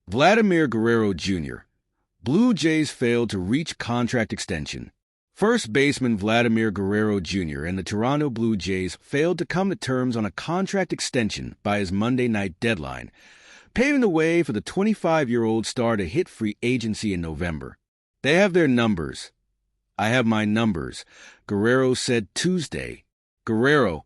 Vladimir Guerrero Jr. Blue Jays failed to reach contract extension. First baseman Vladimir Guerrero Jr. and the Toronto Blue Jays failed to come to terms on a contract extension by his Monday night deadline, paving the way for the 25-year-old star to hit free agency in November. They have their numbers. I have my numbers, Guerrero said Tuesday. Guerrero,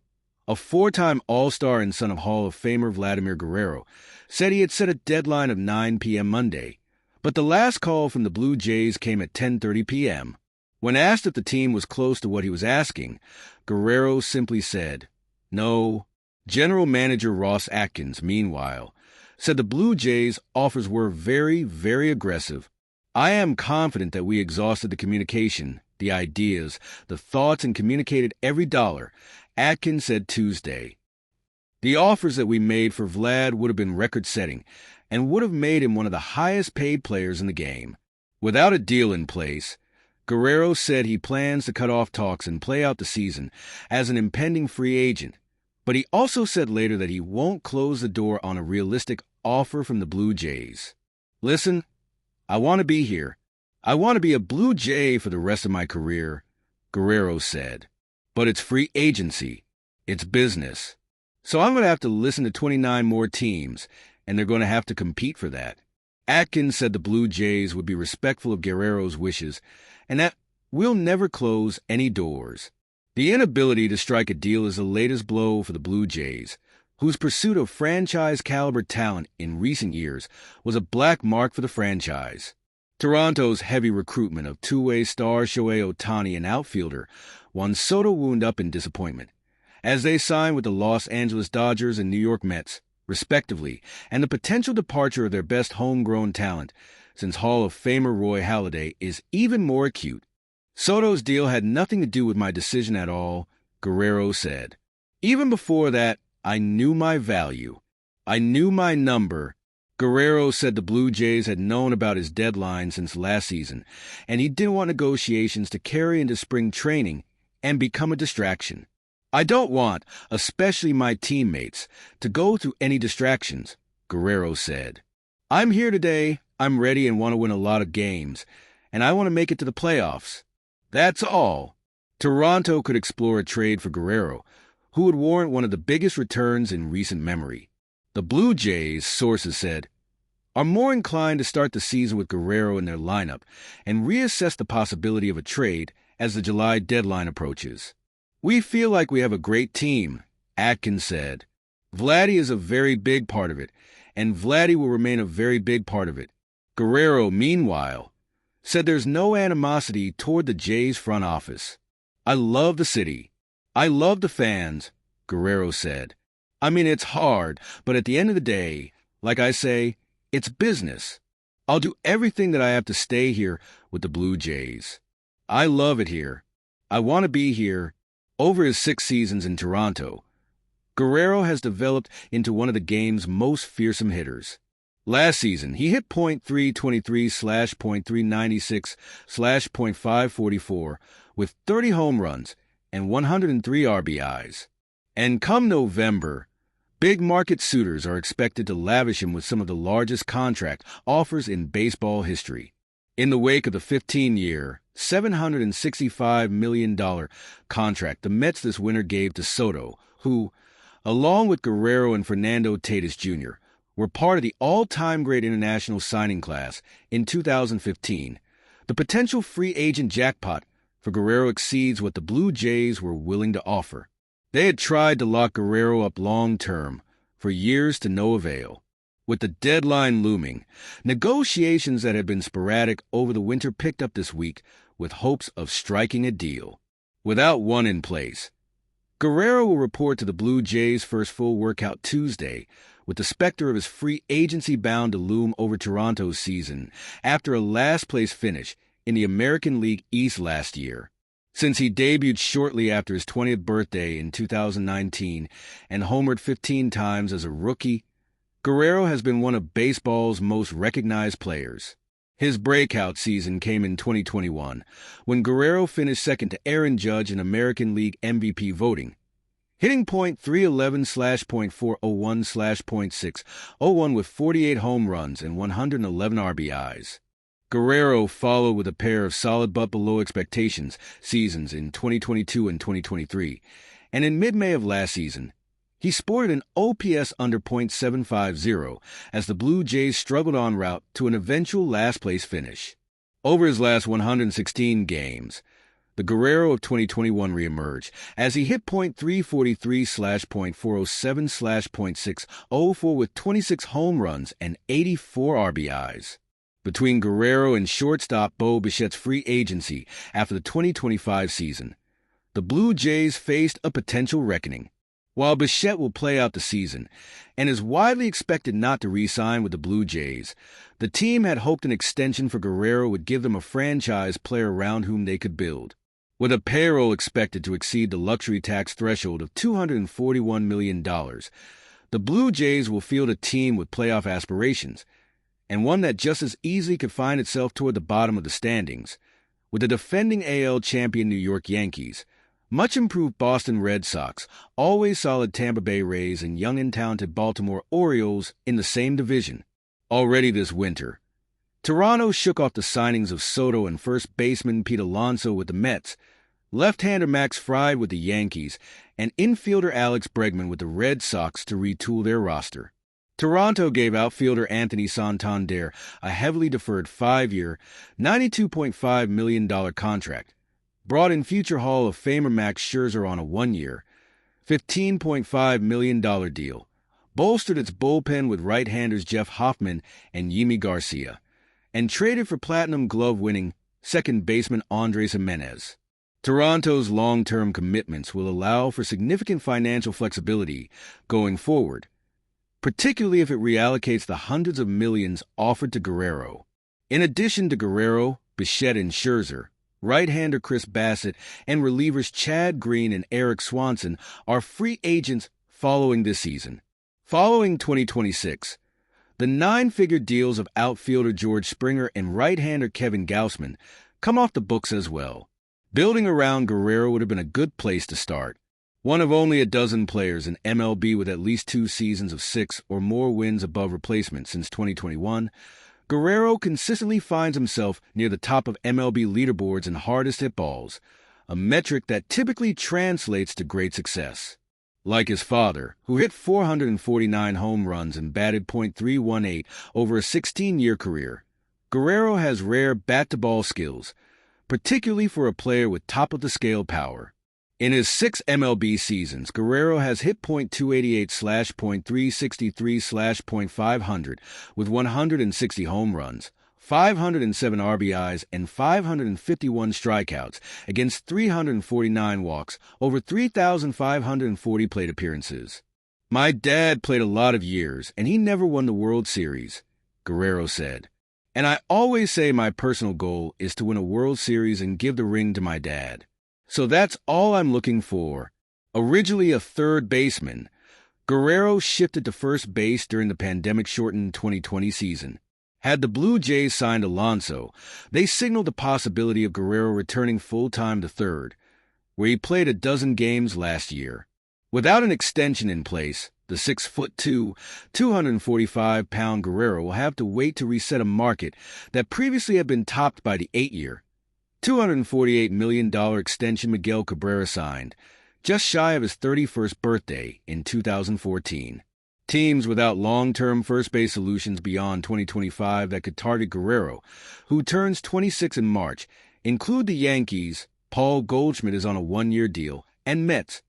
a four-time All-Star and son of Hall of Famer Vladimir Guerrero, said he had set a deadline of 9 p.m. Monday, but the last call from the Blue Jays came at 10:30 p.m. When asked if the team was close to what he was asking, Guerrero simply said, "No." General Manager Ross Atkins, meanwhile, said the Blue Jays' offers were very, very aggressive. "I am confident that we exhausted the communication, the ideas, the thoughts, and communicated every dollar," Atkins said Tuesday. "The offers that we made for Vlad would have been record-setting and would have made him one of the highest-paid players in the game." Without a deal in place, Guerrero said he plans to cut off talks and play out the season as an impending free agent, but he also said later that he won't close the door on a realistic offer from the Blue Jays. "Listen, I want to be here. I want to be a Blue Jay for the rest of my career," Guerrero said. "But it's free agency. It's business. So I'm going to have to listen to 29 more teams, and they're going to have to compete for that." Atkins said the Blue Jays would be respectful of Guerrero's wishes and that we'll never close any doors. The inability to strike a deal is the latest blow for the Blue Jays, whose pursuit of franchise-caliber talent in recent years was a black mark for the franchise. Toronto's heavy recruitment of two-way star Shohei Ohtani and outfielder won Soto wound up in disappointment, as they signed with the Los Angeles Dodgers and New York Mets, respectively, and the potential departure of their best homegrown talent since Hall of Famer Roy Halladay is even more acute. "Soto's deal had nothing to do with my decision at all," Guerrero said. "Even before that, I knew my value. I knew my number." Guerrero said the Blue Jays had known about his deadline since last season, and he didn't want negotiations to carry into spring training and become a distraction. "I don't want, especially my teammates, to go through any distractions," Guerrero said. "I'm here today, I'm ready and want to win a lot of games, and I want to make it to the playoffs. That's all." Toronto could explore a trade for Guerrero, who would warrant one of the biggest returns in recent memory. The Blue Jays, sources said, are more inclined to start the season with Guerrero in their lineup and reassess the possibility of a trade as the July deadline approaches. "We feel like we have a great team," Atkins said. "Vladdy is a very big part of it, and Vladdy will remain a very big part of it." Guerrero, meanwhile, said there's no animosity toward the Jays front office. "I love the city. I love the fans," Guerrero said. "I mean, it's hard, but at the end of the day, like I say, it's business. I'll do everything that I have to stay here with the Blue Jays. I love it here. I want to be here." Over his 6 seasons in Toronto, Guerrero has developed into one of the game's most fearsome hitters. Last season, he hit .323/.396/.544 with 30 home runs and 103 RBIs. And come November, big market suitors are expected to lavish him with some of the largest contract offers in baseball history. In the wake of the 15-year, $765 million contract the Mets this winter gave to Soto, who, along with Guerrero and Fernando Tatis Jr., were part of the all-time great international signing class in 2015, the potential free agent jackpot for Guerrero exceeds what the Blue Jays were willing to offer. They had tried to lock Guerrero up long-term, for years to no avail. With the deadline looming, negotiations that had been sporadic over the winter picked up this week with hopes of striking a deal. Without one in place, Guerrero will report to the Blue Jays' first full workout Tuesday, with the specter of his free agency bound to loom over Toronto's season after a last-place finish in the American League East last year. Since he debuted shortly after his 20th birthday in 2019 and homered 15 times as a rookie, Guerrero has been one of baseball's most recognized players. His breakout season came in 2021, when Guerrero finished second to Aaron Judge in American League MVP voting. hitting .311/.401/.601 with 48 home runs and 111 RBIs. Guerrero followed with a pair of solid but below expectations seasons in 2022 and 2023, and in mid-May of last season, he sported an OPS under .750 as the Blue Jays struggled en route to an eventual last-place finish. Over his last 116 games, the Guerrero of 2021 reemerged as he hit .343/.407/.604 with 26 home runs and 84 RBIs. Between Guerrero and shortstop Bo Bichette's free agency after the 2025 season, the Blue Jays faced a potential reckoning. While Bichette will play out the season and is widely expected not to re-sign with the Blue Jays, the team had hoped an extension for Guerrero would give them a franchise player around whom they could build. With a payroll expected to exceed the luxury tax threshold of $241 million, the Blue Jays will field a team with playoff aspirations, and one that just as easily could find itself toward the bottom of the standings, with the defending AL champion New York Yankees, much improved Boston Red Sox, always solid Tampa Bay Rays, and young and talented Baltimore Orioles in the same division. Already this winter, Toronto shook off the signings of Soto and first baseman Pete Alonso with the Mets, left-hander Max Fried with the Yankees, and infielder Alex Bregman with the Red Sox to retool their roster. Toronto gave outfielder Anthony Santander a heavily deferred 5-year, $92.5 million contract, brought in future Hall of Famer Max Scherzer on a 1-year, $15.5 million deal, bolstered its bullpen with right-handers Jeff Hoffman and Yimi Garcia, and traded for Platinum Glove-winning second baseman Andres Jimenez. Toronto's long-term commitments will allow for significant financial flexibility going forward, particularly if it reallocates the hundreds of millions offered to Guerrero. In addition to Guerrero, Bichette, and Scherzer, right-hander Chris Bassett and relievers Chad Green and Eric Swanson are free agents following this season. Following 2026, the 9-figure deals of outfielder George Springer and right-hander Kevin Gausman come off the books as well. Building around Guerrero would have been a good place to start. One of only a dozen players in MLB with at least 2 seasons of 6 or more wins above replacement since 2021, Guerrero consistently finds himself near the top of MLB leaderboards in hardest hit balls, a metric that typically translates to great success. Like his father, who hit 449 home runs and batted .318 over a 16-year career, Guerrero has rare bat-to-ball skills, particularly for a player with top-of-the-scale power. In his 6 MLB seasons, Guerrero has hit .288/.363/.500 with 160 home runs, 507 RBIs, and 551 strikeouts against 349 walks over 3,540 plate appearances. "My dad played a lot of years, and he never won the World Series," Guerrero said. "And I always say my personal goal is to win a World Series and give the ring to my dad. So that's all I'm looking for." Originally a third baseman, Guerrero shifted to first base during the pandemic-shortened 2020 season. Had the Blue Jays signed Alonso, they signaled the possibility of Guerrero returning full-time to third, where he played a dozen games last year. Without an extension in place, the 6'2", 245-pound Guerrero will have to wait to reset a market that previously had been topped by the 8-year, $248 million extension Miguel Cabrera signed, just shy of his 31st birthday in 2014. Teams without long-term first base solutions beyond 2025 that could target Guerrero, who turns 26 in March, include the Yankees. Paul Goldschmidt is on a 1-year deal, and Mets.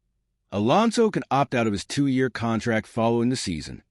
Alonso can opt out of his 2-year contract following the season.